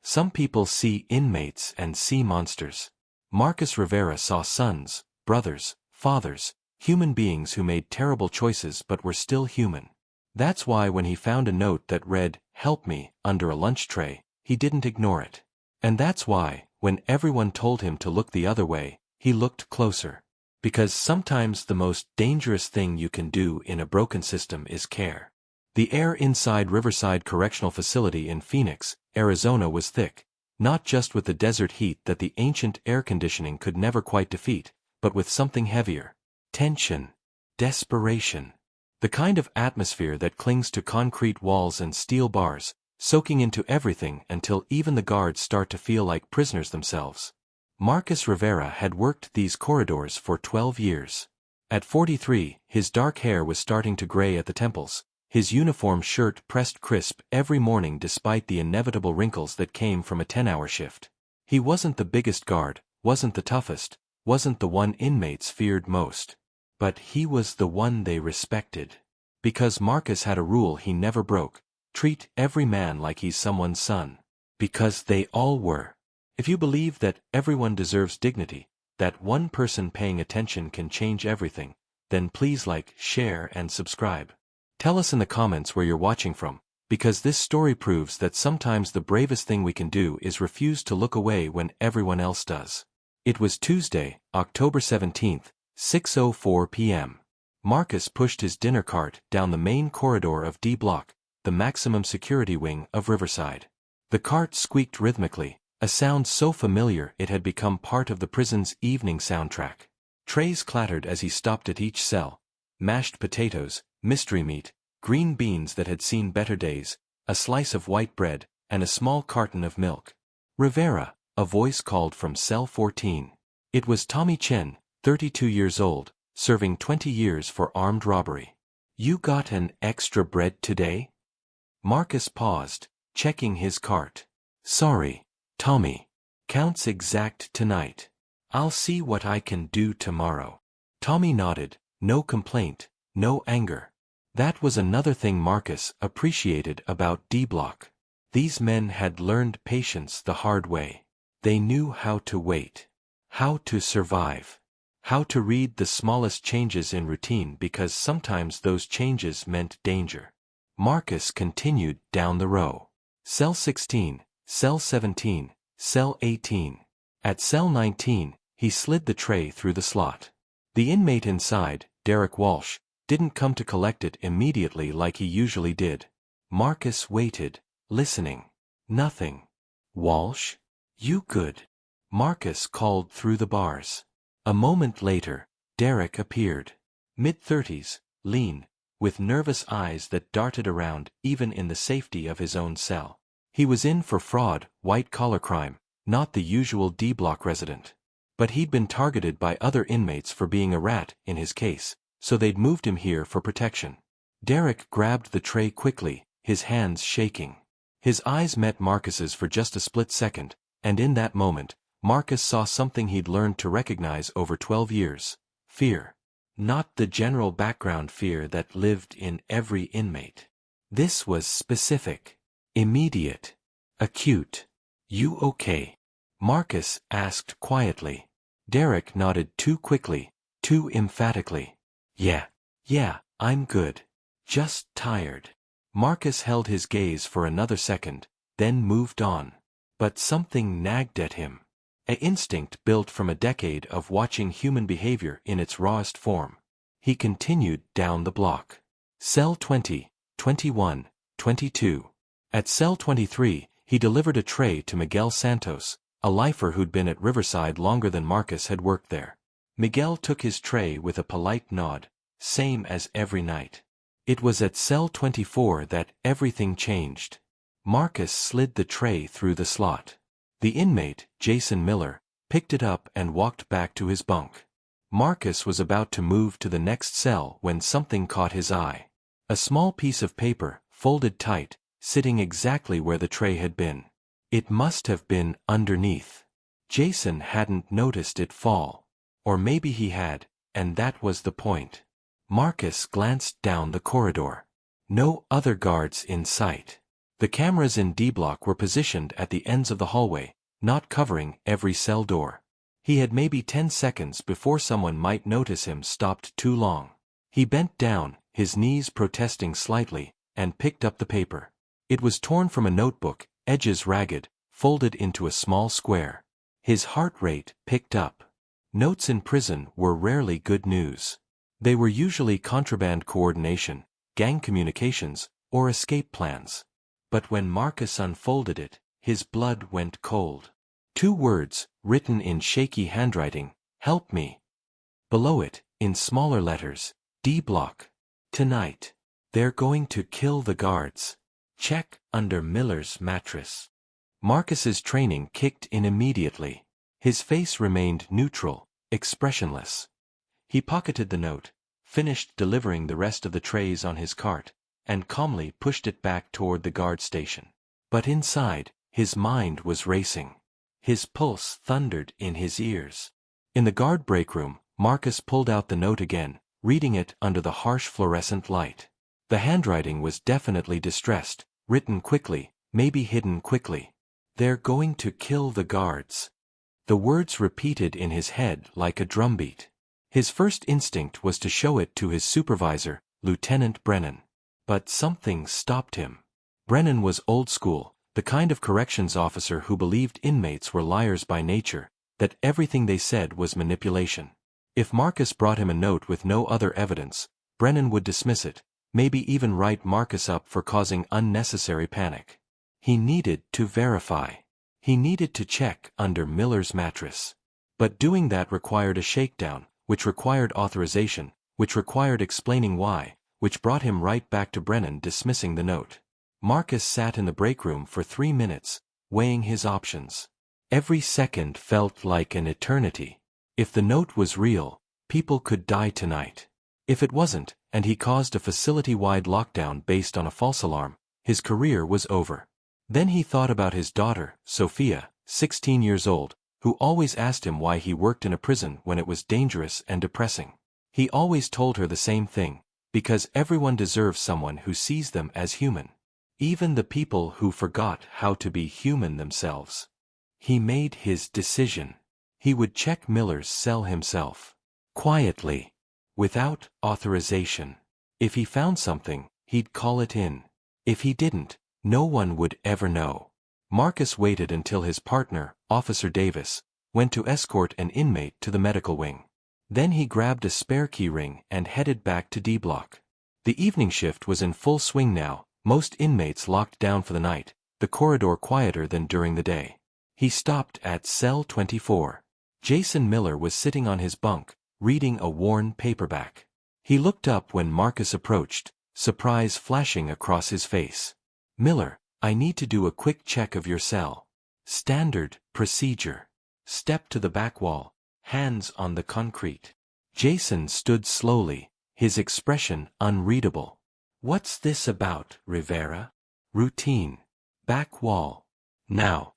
Some people see inmates and sea monsters. Marcus Rivera saw sons, brothers, fathers, human beings who made terrible choices but were still human. That's why when he found a note that read, "Help me," under a lunch tray, he didn't ignore it. And that's why, when everyone told him to look the other way, he looked closer. Because sometimes the most dangerous thing you can do in a broken system is care. The air inside Riverside Correctional Facility in Phoenix, Arizona was thick, not just with the desert heat that the ancient air conditioning could never quite defeat, but with something heavier. Tension. Desperation. The kind of atmosphere that clings to concrete walls and steel bars, soaking into everything until even the guards start to feel like prisoners themselves. Marcus Rivera had worked these corridors for 12 years. At 43, his dark hair was starting to gray at the temples, his uniform shirt pressed crisp every morning despite the inevitable wrinkles that came from a 10-hour shift. He wasn't the biggest guard, wasn't the toughest, wasn't the one inmates feared most. But he was the one they respected. Because Marcus had a rule he never broke: treat every man like he's someone's son. Because they all were. If you believe that everyone deserves dignity, that one person paying attention can change everything, then please like, share, and subscribe. Tell us in the comments where you're watching from, because this story proves that sometimes the bravest thing we can do is refuse to look away when everyone else does. It was Tuesday, October 17th, 6:04 p.m. Marcus pushed his dinner cart down the main corridor of D Block, the maximum security wing of Riverside. The cart squeaked rhythmically, a sound so familiar it had become part of the prison's evening soundtrack. Trays clattered as he stopped at each cell: mashed potatoes, mystery meat, green beans that had seen better days, a slice of white bread, and a small carton of milk. "Rivera," a voice called from cell 14. It was Tommy Chen, 32 years old, serving 20 years for armed robbery. "You got an extra bread today?" Marcus paused, checking his cart. "Sorry, Tommy. Counts exact tonight. I'll see what I can do tomorrow." Tommy nodded, no complaint, no anger. That was another thing Marcus appreciated about D Block. These men had learned patience the hard way. They knew how to wait, how to survive, how to read the smallest changes in routine because sometimes those changes meant danger. Marcus continued down the row. Cell 16, Cell 17, Cell 18. At Cell 19, he slid the tray through the slot. The inmate inside, Derek Walsh, didn't come to collect it immediately like he usually did. Marcus waited, listening. Nothing. "Walsh? You good?" Marcus called through the bars. A moment later, Derek appeared. Mid-30s, lean, with nervous eyes that darted around even in the safety of his own cell. He was in for fraud, white-collar crime, not the usual D-Block resident. But he'd been targeted by other inmates for being a rat in his case, so they'd moved him here for protection. Derek grabbed the tray quickly, his hands shaking. His eyes met Marcus's for just a split second, and in that moment, Marcus saw something he'd learned to recognize over 12 years: fear. Not the general background fear that lived in every inmate. This was specific. Immediate. Acute. "You okay?" Marcus asked quietly. Derek nodded too quickly, too emphatically. Yeah, I'm good. Just tired." Marcus held his gaze for another second, then moved on. But something nagged at him. An instinct built from a decade of watching human behavior in its rawest form. He continued down the block. Cell 20, 21, 22. At Cell 23, he delivered a tray to Miguel Santos, a lifer who'd been at Riverside longer than Marcus had worked there. Miguel took his tray with a polite nod, same as every night. It was at Cell 24 that everything changed. Marcus slid the tray through the slot. The inmate, Jason Miller, picked it up and walked back to his bunk. Marcus was about to move to the next cell when something caught his eye. A small piece of paper, folded tight, sitting exactly where the tray had been. It must have been underneath. Jason hadn't noticed it fall. Or maybe he had, and that was the point. Marcus glanced down the corridor. No other guards in sight. The cameras in D block were positioned at the ends of the hallway, not covering every cell door. He had maybe 10 seconds before someone might notice him stopped too long. He bent down, his knees protesting slightly, and picked up the paper. It was torn from a notebook, edges ragged, folded into a small square. His heart rate picked up. Notes in prison were rarely good news. They were usually contraband coordination, gang communications, or escape plans. But when Marcus unfolded it, his blood went cold. 2 words, written in shaky handwriting, "Help me." Below it, in smaller letters, D block. "Tonight. They're going to kill the guards. Check under Miller's mattress." Marcus's training kicked in immediately. His face remained neutral, expressionless. He pocketed the note, finished delivering the rest of the trays on his cart, and calmly pushed it back toward the guard station. But inside, his mind was racing. His pulse thundered in his ears. In the guard break room, Marcus pulled out the note again, reading it under the harsh fluorescent light. The handwriting was definitely distressed, written quickly, maybe hidden quickly. "They're going to kill the guards." The words repeated in his head like a drumbeat. His first instinct was to show it to his supervisor, Lieutenant Brennan. But something stopped him. Brennan was old school, the kind of corrections officer who believed inmates were liars by nature, that everything they said was manipulation. If Marcus brought him a note with no other evidence, Brennan would dismiss it, maybe even write Marcus up for causing unnecessary panic. He needed to verify. He needed to check under Miller's mattress. But doing that required a shakedown, which required authorization, which required explaining why, which brought him right back to Brennan dismissing the note. Marcus sat in the break room for 3 minutes, weighing his options. Every second felt like an eternity. If the note was real, people could die tonight. If it wasn't, and he caused a facility-wide lockdown based on a false alarm, his career was over. Then he thought about his daughter, Sophia, 16 years old, who always asked him why he worked in a prison when it was dangerous and depressing. He always told her the same thing, because everyone deserves someone who sees them as human. Even the people who forgot how to be human themselves. He made his decision. He would check Miller's cell himself. Quietly. Without authorization. If he found something, he'd call it in. If he didn't, no one would ever know. Marcus waited until his partner, Officer Davis, went to escort an inmate to the medical wing. Then he grabbed a spare key ring and headed back to D block. The evening shift was in full swing now, most inmates locked down for the night, the corridor quieter than during the day. He stopped at cell 24. Jason Miller was sitting on his bunk, reading a worn paperback. He looked up when Marcus approached, surprise flashing across his face. "Miller, I need to do a quick check of your cell." "Standard procedure." Step to the back wall, hands on the concrete. Jason stood slowly, his expression unreadable. "What's this about, Rivera?" "Routine. Back wall." "Now."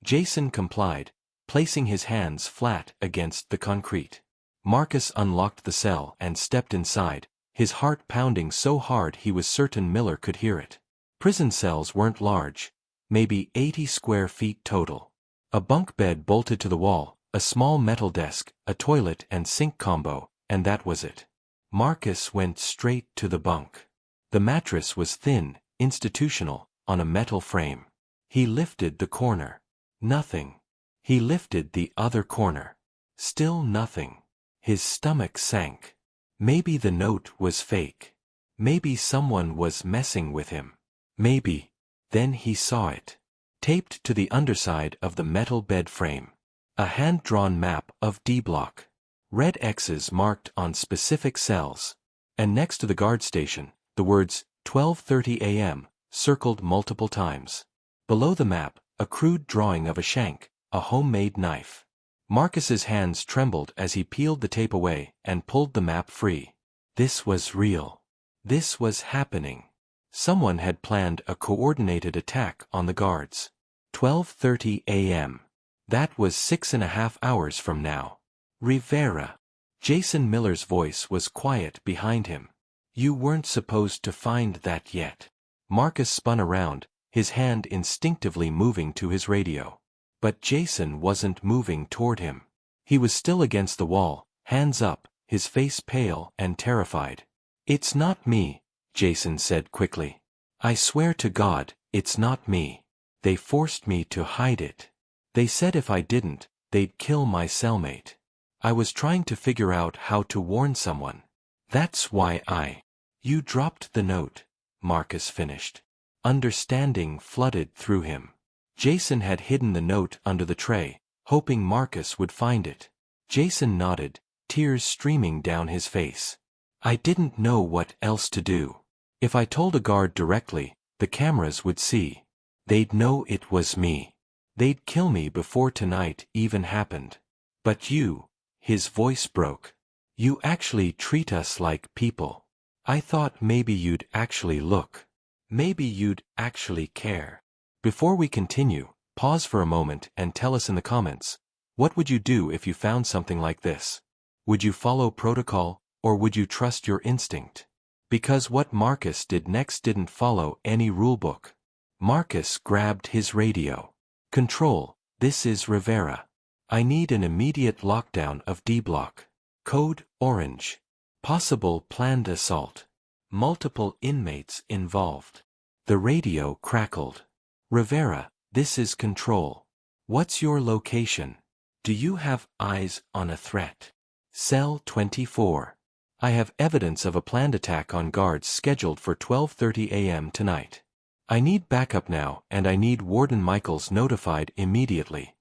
Jason complied, placing his hands flat against the concrete. Marcus unlocked the cell and stepped inside, his heart pounding so hard he was certain Miller could hear it. Prison cells weren't large, maybe 80 square feet total. A bunk bed bolted to the wall, a small metal desk, a toilet and sink combo, and that was it. Marcus went straight to the bunk. The mattress was thin, institutional, on a metal frame. He lifted the corner. Nothing. He lifted the other corner. Still nothing. His stomach sank. Maybe the note was fake. Maybe someone was messing with him. Maybe. Then he saw it. Taped to the underside of the metal bed frame. A hand-drawn map of D block. Red X's marked on specific cells. And next to the guard station, the words, 12:30 a.m., circled multiple times. Below the map, a crude drawing of a shank, a homemade knife. Marcus's hands trembled as he peeled the tape away and pulled the map free. This was real. This was happening. Someone had planned a coordinated attack on the guards. 12:30 a.m. That was 6.5 hours from now. Rivera. Jason Miller's voice was quiet behind him. "You weren't supposed to find that yet." Marcus spun around, his hand instinctively moving to his radio. But Jason wasn't moving toward him. He was still against the wall, hands up, his face pale and terrified. "It's not me," Jason said quickly. "I swear to God, it's not me. They forced me to hide it. They said if I didn't, they'd kill my cellmate. I was trying to figure out how to warn someone. That's why You dropped the note," Marcus finished. Understanding flooded through him. Jason had hidden the note under the tray, hoping Marcus would find it. Jason nodded, tears streaming down his face. "I didn't know what else to do. If I told a guard directly, the cameras would see. They'd know it was me. They'd kill me before tonight even happened. But you," his voice broke, "you actually treat us like people. I thought maybe you'd actually look. Maybe you'd actually care." Before we continue, pause for a moment and tell us in the comments, what would you do if you found something like this? Would you follow protocol, or would you trust your instinct? Because what Marcus did next didn't follow any rulebook. Marcus grabbed his radio. "Control, this is Rivera. I need an immediate lockdown of D-Block. Code Orange. Possible planned assault. Multiple inmates involved." The radio crackled. "Rivera, this is Control. What's your location? Do you have eyes on a threat? Cell 24. I have evidence of a planned attack on guards scheduled for 12:30 a.m. tonight. I need backup now, and I need Warden Michaels notified immediately."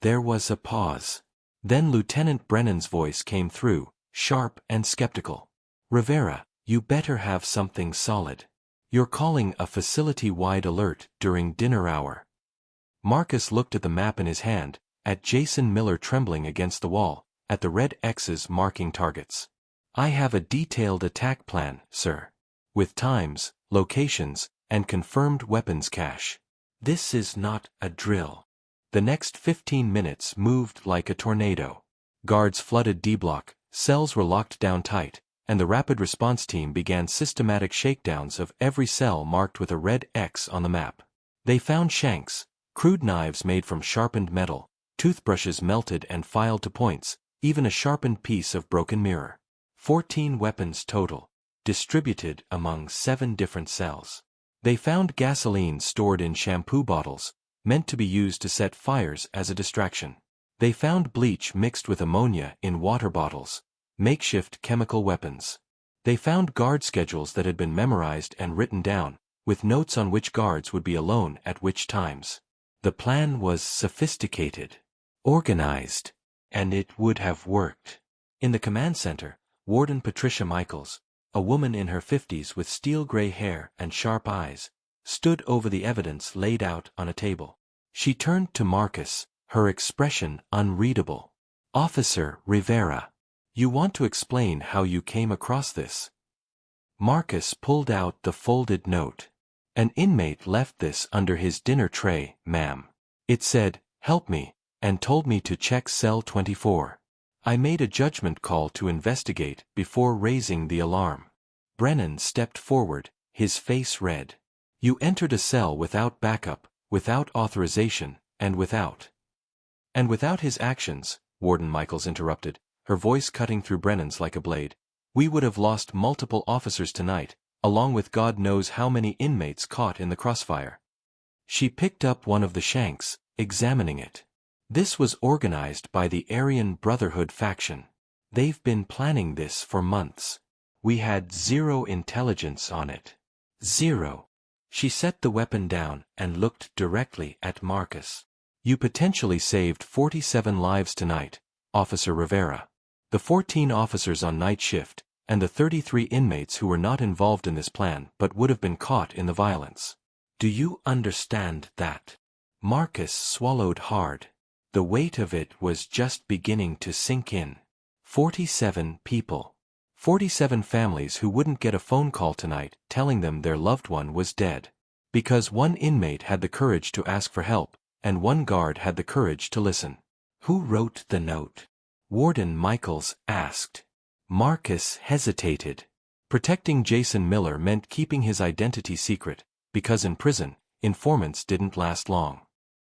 There was a pause. Then Lieutenant Brennan's voice came through, sharp and skeptical. "Rivera, you better have something solid. You're calling a facility-wide alert during dinner hour." Marcus looked at the map in his hand, at Jason Miller trembling against the wall, at the red X's marking targets. "I have a detailed attack plan, sir. With times, locations, and confirmed weapons cache. This is not a drill." The next 15 minutes moved like a tornado. Guards flooded D-Block, cells were locked down tight, and the rapid response team began systematic shakedowns of every cell marked with a red X on the map. They found shanks, crude knives made from sharpened metal, toothbrushes melted and filed to points, even a sharpened piece of broken mirror. 14 weapons total, distributed among 7 different cells. They found gasoline stored in shampoo bottles, meant to be used to set fires as a distraction. They found bleach mixed with ammonia in water bottles, makeshift chemical weapons. They found guard schedules that had been memorized and written down, with notes on which guards would be alone at which times. The plan was sophisticated, organized, and it would have worked. In the command center, Warden Patricia Michaels, a woman in her 50s with steel-gray hair and sharp eyes, stood over the evidence laid out on a table. She turned to Marcus, her expression unreadable. "Officer Rivera, you want to explain how you came across this?" Marcus pulled out the folded note. "An inmate left this under his dinner tray, ma'am. It said, 'Help me,' and told me to check cell 24. I made a judgment call to investigate before raising the alarm." Brennan stepped forward, his face red. "You entered a cell without backup, without authorization, and without his actions," Warden Michaels interrupted, her voice cutting through Brennan's like a blade. "We would have lost multiple officers tonight, along with God knows how many inmates caught in the crossfire." She picked up one of the shanks, examining it. "This was organized by the Aryan Brotherhood faction. They've been planning this for months. We had zero intelligence on it. Zero." She set the weapon down and looked directly at Marcus. "You potentially saved 47 lives tonight, Officer Rivera. The 14 officers on night shift, and the 33 inmates who were not involved in this plan but would have been caught in the violence. Do you understand that?" Marcus swallowed hard. The weight of it was just beginning to sink in. 47 people. 47 families who wouldn't get a phone call tonight telling them their loved one was dead. Because one inmate had the courage to ask for help, and one guard had the courage to listen. "Who wrote the note?" Warden Michaels asked. Marcus hesitated. Protecting Jason Miller meant keeping his identity secret, because in prison, informants didn't last long.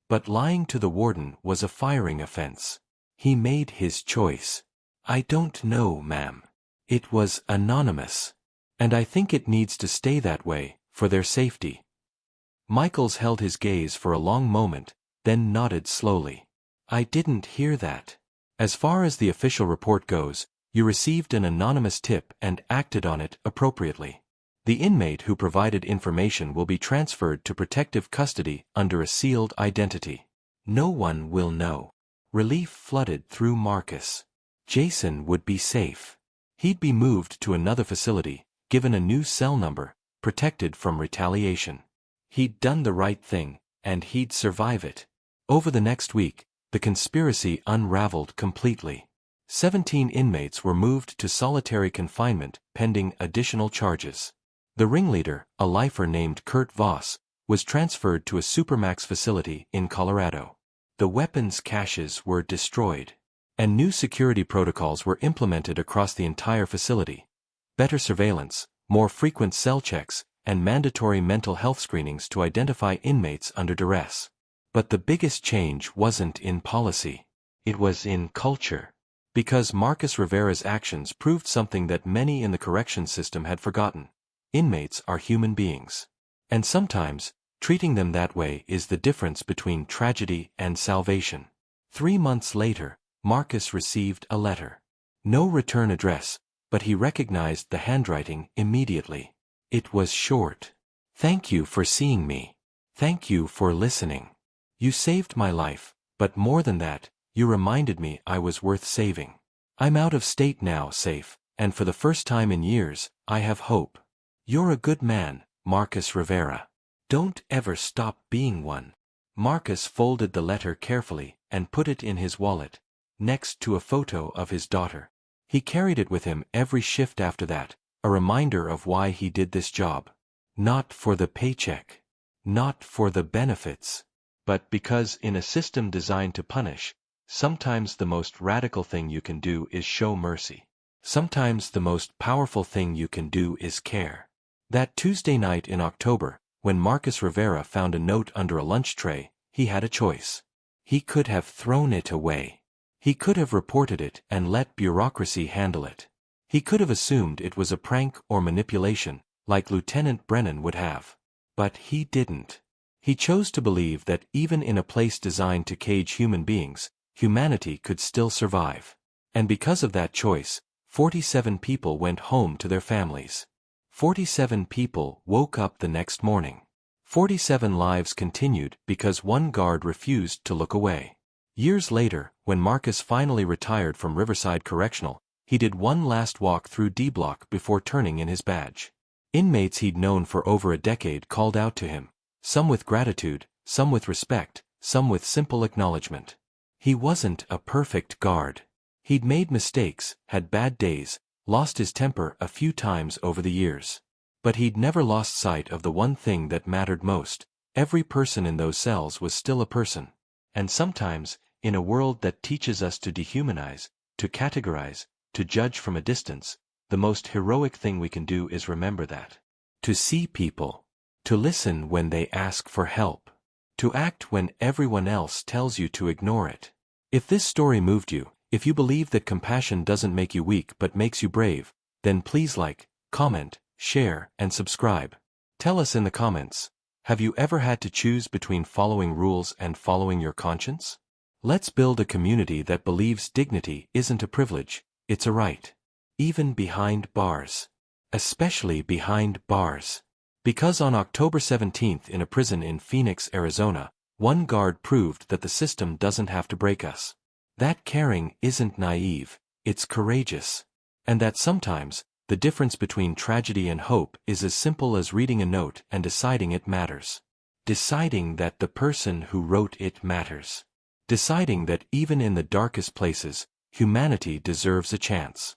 But lying to the warden was a firing offense. He made his choice. I don't know, ma'am. It was anonymous. And I think it needs to stay that way, for their safety. Michaels held his gaze for a long moment, then nodded slowly. I didn't hear that. As far as the official report goes, you received an anonymous tip and acted on it appropriately. The inmate who provided information will be transferred to protective custody under a sealed identity. No one will know. Relief flooded through Marcus. Jason would be safe. He'd be moved to another facility, given a new cell number, protected from retaliation. He'd done the right thing, and he'd survive it. Over the next week, the conspiracy unraveled completely. 17 inmates were moved to solitary confinement pending additional charges. The ringleader, a lifer named Kurt Voss, was transferred to a supermax facility in Colorado. The weapons caches were destroyed, and new security protocols were implemented across the entire facility. Better surveillance, more frequent cell checks, and mandatory mental health screenings to identify inmates under duress. But the biggest change wasn't in policy. It was in culture. Because Marcus Rivera's actions proved something that many in the corrections system had forgotten. Inmates are human beings. And sometimes, treating them that way is the difference between tragedy and salvation. 3 months later, Marcus received a letter. No return address, but he recognized the handwriting immediately. It was short. Thank you for seeing me. Thank you for listening. You saved my life, but more than that, you reminded me I was worth saving. I'm out of state now, safe, and for the first time in years, I have hope. You're a good man, Marcus Rivera. Don't ever stop being one. Marcus folded the letter carefully and put it in his wallet, next to a photo of his daughter. He carried it with him every shift after that, a reminder of why he did this job. Not for the paycheck. Not for the benefits. But because in a system designed to punish, sometimes the most radical thing you can do is show mercy. Sometimes the most powerful thing you can do is care. That Tuesday night in October, when Marcus Rivera found a note under a lunch tray, he had a choice. He could have thrown it away. He could have reported it and let bureaucracy handle it. He could have assumed it was a prank or manipulation, like Lieutenant Brennan would have. But he didn't. He chose to believe that even in a place designed to cage human beings, humanity could still survive. And because of that choice, 47 people went home to their families. 47 people woke up the next morning. 47 lives continued because one guard refused to look away. Years later, when Marcus finally retired from Riverside Correctional, he did one last walk through D Block before turning in his badge. Inmates he'd known for over a decade called out to him, some with gratitude, some with respect, some with simple acknowledgement. He wasn't a perfect guard. He'd made mistakes, had bad days, lost his temper a few times over the years. But he'd never lost sight of the one thing that mattered most. Every person in those cells was still a person. And sometimes, in a world that teaches us to dehumanize, to categorize, to judge from a distance, the most heroic thing we can do is remember that. To see people. To listen when they ask for help. To act when everyone else tells you to ignore it. If this story moved you, if you believe that compassion doesn't make you weak but makes you brave, then please like, comment, share, and subscribe. Tell us in the comments, have you ever had to choose between following rules and following your conscience? Let's build a community that believes dignity isn't a privilege, it's a right. Even behind bars. Especially behind bars. Because on October 17th in a prison in Phoenix, Arizona, one guard proved that the system doesn't have to break us. That caring isn't naive, it's courageous. And that sometimes, the difference between tragedy and hope is as simple as reading a note and deciding it matters. Deciding that the person who wrote it matters. Deciding that even in the darkest places, humanity deserves a chance.